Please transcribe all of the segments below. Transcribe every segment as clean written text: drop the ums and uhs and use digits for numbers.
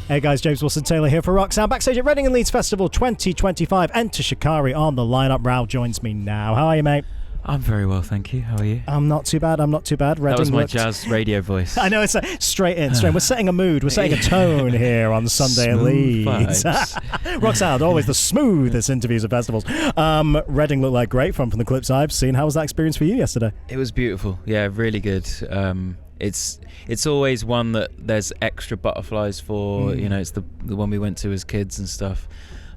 Hey guys, James Wilson-Taylor here for Roxanne. Backstage at Reading Leeds Festival 2025. Enter Shikari on the lineup. Rao joins me now. How are you, mate? I'm very well, thank you. How are you? I'm not too bad. Reading that was my jazz radio voice. I know, it's straight in. We're setting a mood. We're setting a tone here on Sunday at Leeds. Roxanne, always the smoothest interviews at festivals. Reading looked like great fun from the clips I've seen. How was that experience for you yesterday? It was beautiful. Yeah, really good. It's always one that there's extra butterflies for. You know, it's the one we went to as kids and stuff.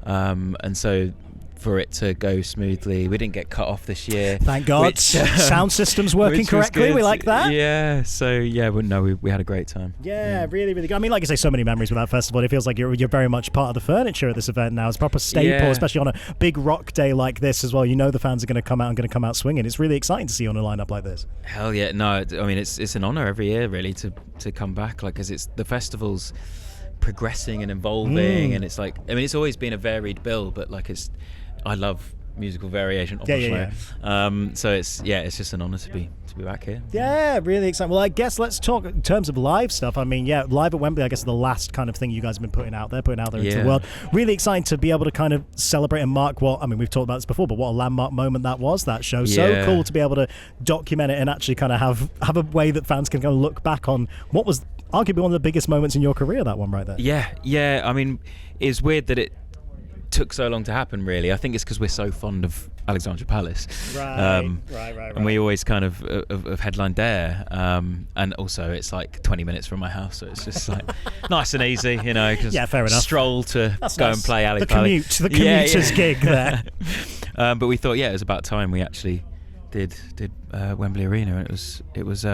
And so for it to go smoothly, we didn't get cut off this year. Thank God. Sound system's working correctly. We like that. Yeah. So yeah, we had a great time. Yeah, really, really good. I mean, like I say, so many memories with that festival. It feels like you're very much part of the furniture at this event now. It's a proper staple, especially on a big rock day like this as well. You know the fans are going to come out swinging. It's really exciting to see you on a lineup like this. Hell yeah. No, I mean it's an honor every year really to come back, like, because it's the festival's progressing and evolving, and it's like, I mean, it's always been a varied bill, but like I love musical variation, obviously. Yeah. So it's just an honour to be back here. Yeah, really exciting. Well, I guess let's talk in terms of live stuff. I mean, live at Wembley, I guess, is the last kind of thing you guys have been putting out there into the world. Really exciting to be able to kind of celebrate and mark we've talked about this before, but what a landmark moment that was, that show. So cool to be able to document it and actually kind of have a way that fans can kind of look back on what was arguably one of the biggest moments in your career, that one right there. Yeah. I mean, it's weird that it took so long to happen, really. I think it's because we're so fond of Alexandra Palace. Right. And we always kind of headlined there. And also it's like 20 minutes from my house, so it's just like nice and easy, you know. Fair enough. Stroll to That's go nice. And play Ali the Pally. The commuter's gig there. But we thought, it was about time we actually did Wembley Arena. It was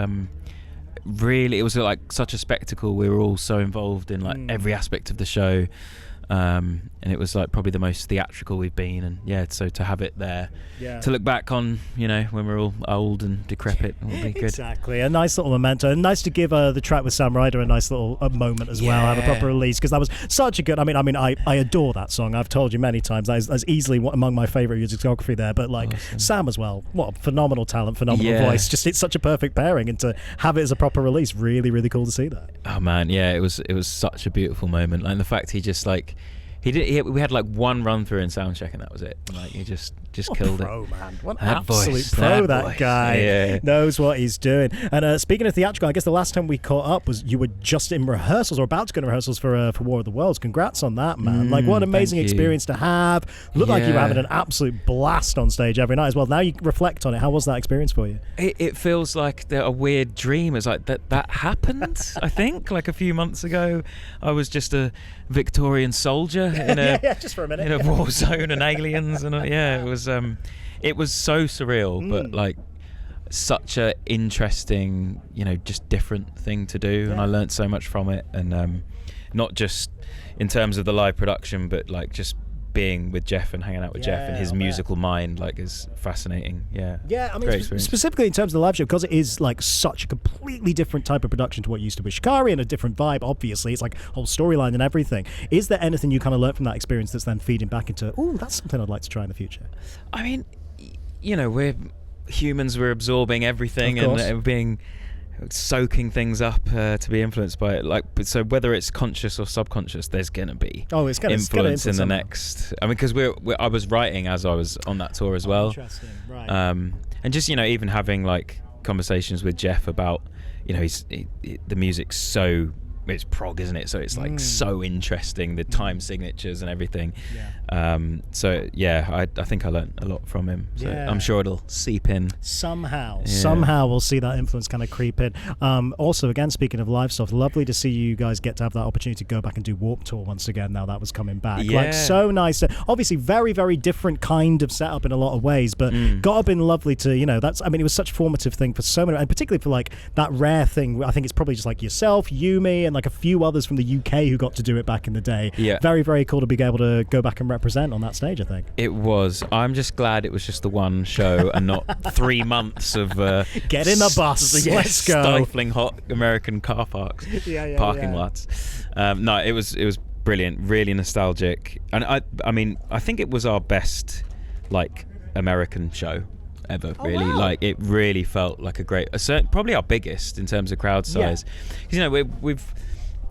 really, it was like such a spectacle. We were all so involved in like every aspect of the show. And it was like probably the most theatrical we've been, and so to have it there to look back on, you know, when we're all old and decrepit, will be good. Exactly, a nice little memento, and nice to give the track with Sam Ryder a nice little moment as well, have a proper release, because that was such a good. I mean, I adore that song. I've told you many times that is easily among my favourite discography there. But like Sam as well, what a phenomenal talent, phenomenal voice. Just it's such a perfect pairing, and to have it as a proper release, really, really cool to see that. Oh man, it was such a beautiful moment, like the fact he just like. We had like one run through in soundcheck, and that was it. Like he just killed pro, it. Man. What that absolute voice, pro that guy knows what he's doing. And speaking of theatrical, I guess the last time we caught up was you were just in rehearsals or about to go to rehearsals for War of the Worlds. Congrats on that, man! Like what an amazing experience to have. Looked like you were having an absolute blast on stage every night as well. Now you reflect on it. How was that experience for you? It feels like a weird dream. It's like that happened. I think like a few months ago, I was just a Victorian soldier in a just for a minute in a war zone and aliens and it was so surreal, but like such a interesting, you know, just different thing to do, and I learned so much from it, and not just in terms of the live production, but like just being with Jeff and hanging out with Jeff and his musical mind, like, is fascinating. I mean, specifically in terms of the live show, because it is like such a completely different type of production to what you used to be Shikari, and a different vibe. Obviously, it's like whole storyline and everything. Is there anything you kind of learned from that experience that's then feeding back into, that's something I'd like to try in the future? I mean, you know, we're humans, we're absorbing everything and being soaking things up to be influenced by it. Like, so whether it's conscious or subconscious, there's gonna be influence in the next. I mean, because I was writing as I was on that tour as well. Interesting, right. And just, you know, even having like conversations with Jeff about, you know, the music's so. It's prog, isn't it? So it's like so interesting, the time signatures and everything. So I think I learned a lot from him. So I'm sure it'll seep in. Somehow we'll see that influence kind of creep in. Also, again, speaking of live stuff, lovely to see you guys get to have that opportunity to go back and do Warped Tour once again now that was coming back. Like, so nice. Obviously, very, very different kind of setup in a lot of ways, but gotta been lovely to, you know, it was such a formative thing for so many, and particularly for like that rare thing. I think it's probably just like yourself, Yumi, and like a few others from the UK who got to do it back in the day. Very, very cool to be able to go back and represent on that stage, I think. It was. I'm just glad it was just the one show and not 3 months of get in the bus, let's go. Stifling hot American car parks, parking lots. No, it was brilliant, really nostalgic, and I mean I think it was our best like American show ever, really. Wow. Like, it really felt like a great, probably our biggest in terms of crowd size, because you know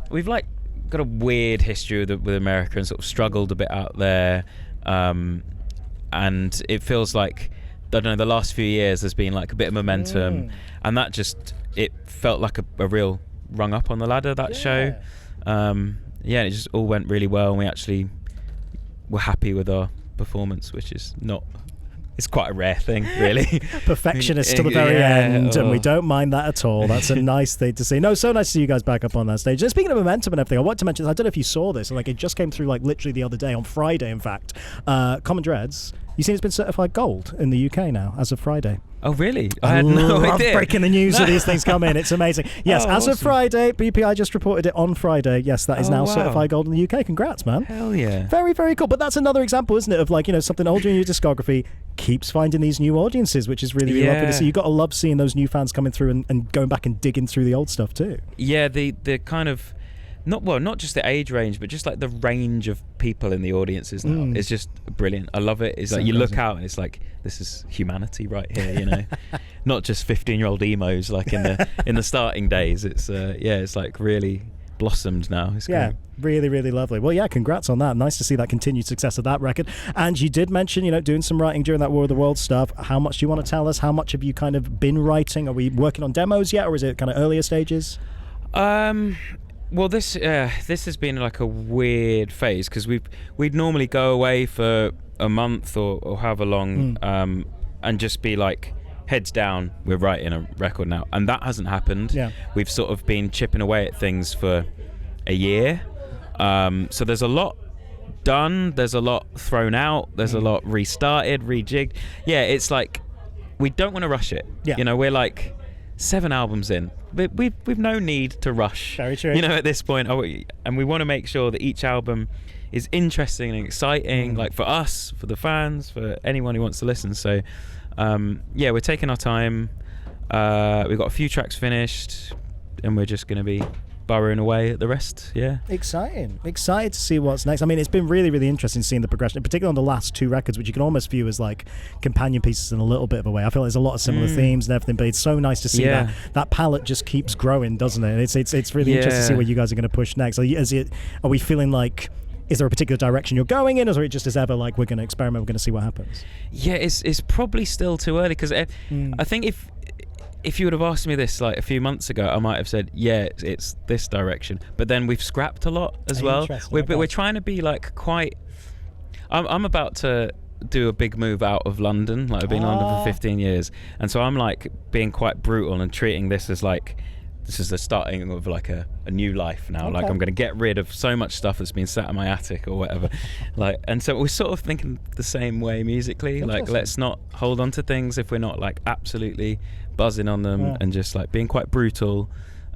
we've like got a weird history with America and sort of struggled a bit out there, and it feels like, I don't know, the last few years there's been like a bit of momentum, and that just, it felt like a real rung up on the ladder, that show. And it just all went really well, and we actually were happy with our performance, which is not, it's quite a rare thing, really. Perfectionist to the very end, and we don't mind that at all. That's a nice thing to see. No, so nice to see you guys back up on that stage. And speaking of momentum and everything, I want to mention, I don't know if you saw this, like it just came through like literally the other day, on Friday in fact, Common Dreads, you seen it's been certified gold in the UK now as of Friday. Oh really? I had no idea. Breaking the news that these things come in. It's amazing. Yes, as of Friday, BPI just reported it on Friday. Yes, that is now certified gold in the UK. Congrats, man. Hell yeah. Very, very cool. But that's another example, isn't it, of like, you know, something older in your discography keeps finding these new audiences, which is really, really lovely to see. You've got to love seeing those new fans coming through and going back and digging through the old stuff too. Yeah, the kind of, not just the age range, but just like the range of people in the audiences now is just brilliant. I love it. It's like you look out and it's like, this is humanity right here, you know. Not just 15-year-old emos like in the starting days. It's it's like really blossomed now. It's great. Really, really lovely. Well, yeah, congrats on that. Nice to see that continued success of that record. And you did mention, you know, doing some writing during that War of the Worlds stuff. How much do you want to tell us? How much have you kind of been writing? Are we working on demos yet, or is it kind of earlier stages? Well, this has been like a weird phase, because we'd normally go away for a month or however long, and just be like, heads down, we're writing a record now, and that hasn't happened. We've sort of been chipping away at things for a year, so there's a lot done, there's a lot thrown out, there's a lot restarted, rejigged. It's like, we don't want to rush it. You know, we're like 7 albums in, but we've no need to rush. Very true. You know, at this point, and we want to make sure that each album is interesting and exciting, like for us, for the fans, for anyone who wants to listen. So we're taking our time. We've got a few tracks finished, and we're just going to be burrowing away at the rest. Excited to see what's next. I mean, it's been really, really interesting seeing the progression, particularly on the last two records, which you can almost view as like companion pieces in a little bit of a way. I feel like there's a lot of similar themes and everything, but it's so nice to see that palette just keeps growing, doesn't it? It's really interesting to see where you guys are going to push next. Are we feeling like, is there a particular direction you're going in, or is it just as ever like, we're going to experiment, we're going to see what happens? It's probably still too early, because I think if you would have asked me this like a few months ago, I might have said, it's this direction. But then we've scrapped a lot as well. We're trying to be like quite... I'm about to do a big move out of London. Like, I've been in London for 15 years. And so I'm like being quite brutal and treating this as like, this is the starting of like a new life now. Like, I'm going to get rid of so much stuff that's been sat in my attic or whatever. Like, and so we're sort of thinking the same way musically. Like, let's not hold on to things if we're not like absolutely buzzing on them, and just like being quite brutal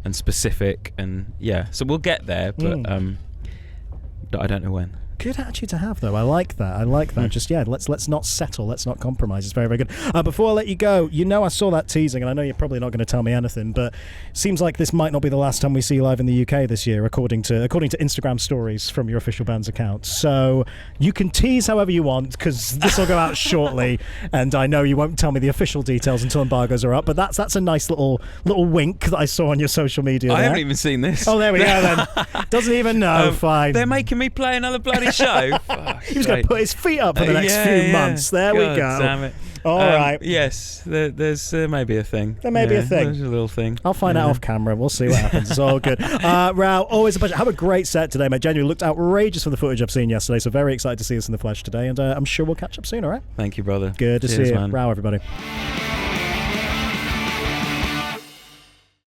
and specific, and so we'll get there, but I don't know when. Good attitude to have, though. I like that. Just let's not settle. Let's not compromise. It's very, very good. Before I let you go, you know, I saw that teasing, and I know you're probably not going to tell me anything, but it seems like this might not be the last time we see you live in the UK this year, according to Instagram stories from your official band's account. So you can tease however you want, because this will go out shortly, and I know you won't tell me the official details until embargoes are up. But that's a nice little wink that I saw on your social media. I haven't even seen this. Oh, there we go. Then doesn't even know. Fine. They're making me play another bloody show. He was going to put his feet up for the next few months. There we go. Damn it. All right. Yes, there's maybe a thing. There may be a thing. There's a little thing. I'll find out off camera. We'll see what happens. It's all good. Rao, always a pleasure. Have a great set today, mate. Genuinely looked outrageous from the footage I've seen yesterday, so very excited to see us in the flesh today, and I'm sure we'll catch up soon, all right? Thank you, brother. Good to see you. Man. Rao, everybody.